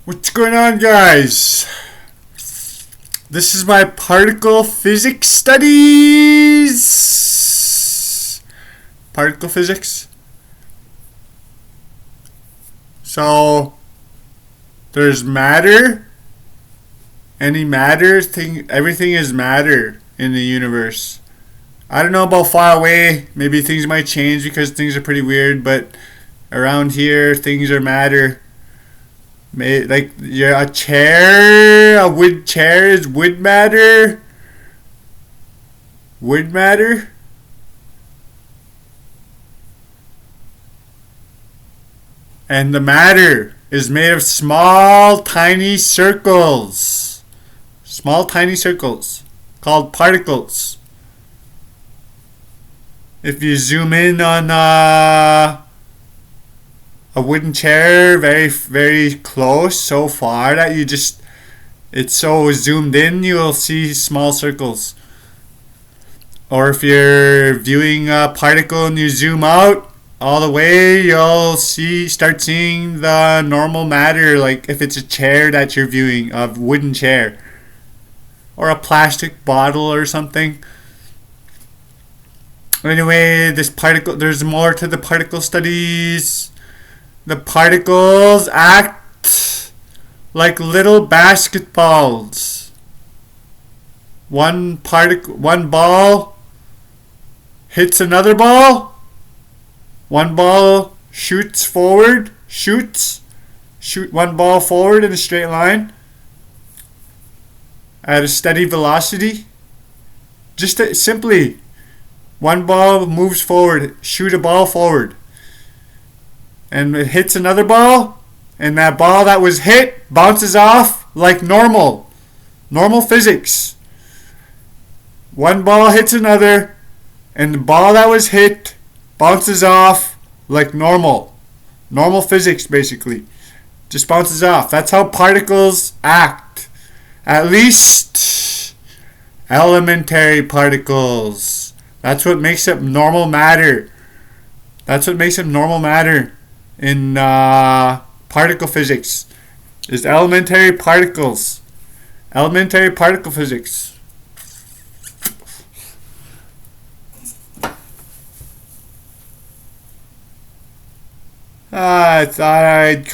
What's going on, guys? This is my particle physics studies. Particle physics. So there's matter. Any matter thing, everything is matter in the universe. I don't know about far away. Maybe things might change because things are pretty weird, but around here things are matter. Like a chair, a wood chair is wood matter. Wood matter. And the matter is made of small, tiny circles. Small, tiny circles called particles. If you zoom in on a wooden chair very, very close, so far that it's so zoomed in, you'll see small circles. Or if you're viewing a particle and you zoom out all the way, you'll start seeing the normal matter, like if it's a chair that you're viewing, a wooden chair or a plastic bottle or something. Anyway, there's more to the particle studies. The particles act like little basketballs. One ball hits another ball. One ball shoots forward, shoot one ball forward in a straight line at a steady velocity. Simply, one ball moves forward, shoot a ball forward. And it hits another ball, and that ball that was hit bounces off like normal physics. One ball hits another, and the ball that was hit bounces off like normal physics, basically. Just bounces off. That's how particles act. At least elementary particles. That's what makes up normal matter. In particle physics is elementary particles. Elementary particle physics. I thought I'd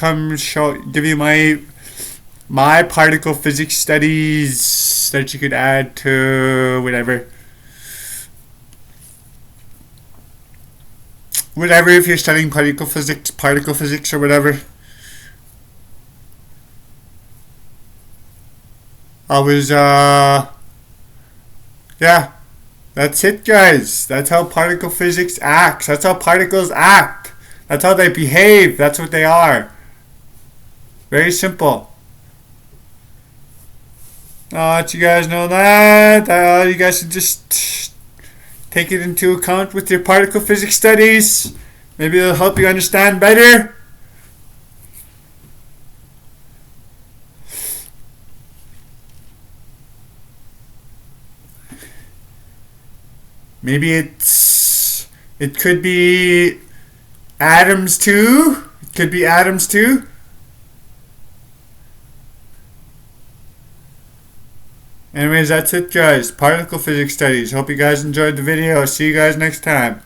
give you my particle physics studies that you could add to whatever if you're studying particle physics or whatever. Yeah, that's it, guys. That's how particle physics acts. That's how particles act. That's how they behave. That's what they are. Very simple. Let you guys know that. You guys should just take it into account with your particle physics studies. Maybe it'll help you understand better. Maybe it could be atoms too. It could be atoms too. Anyways, that's it, guys. Particle physics studies. Hope you guys enjoyed the video. See you guys next time.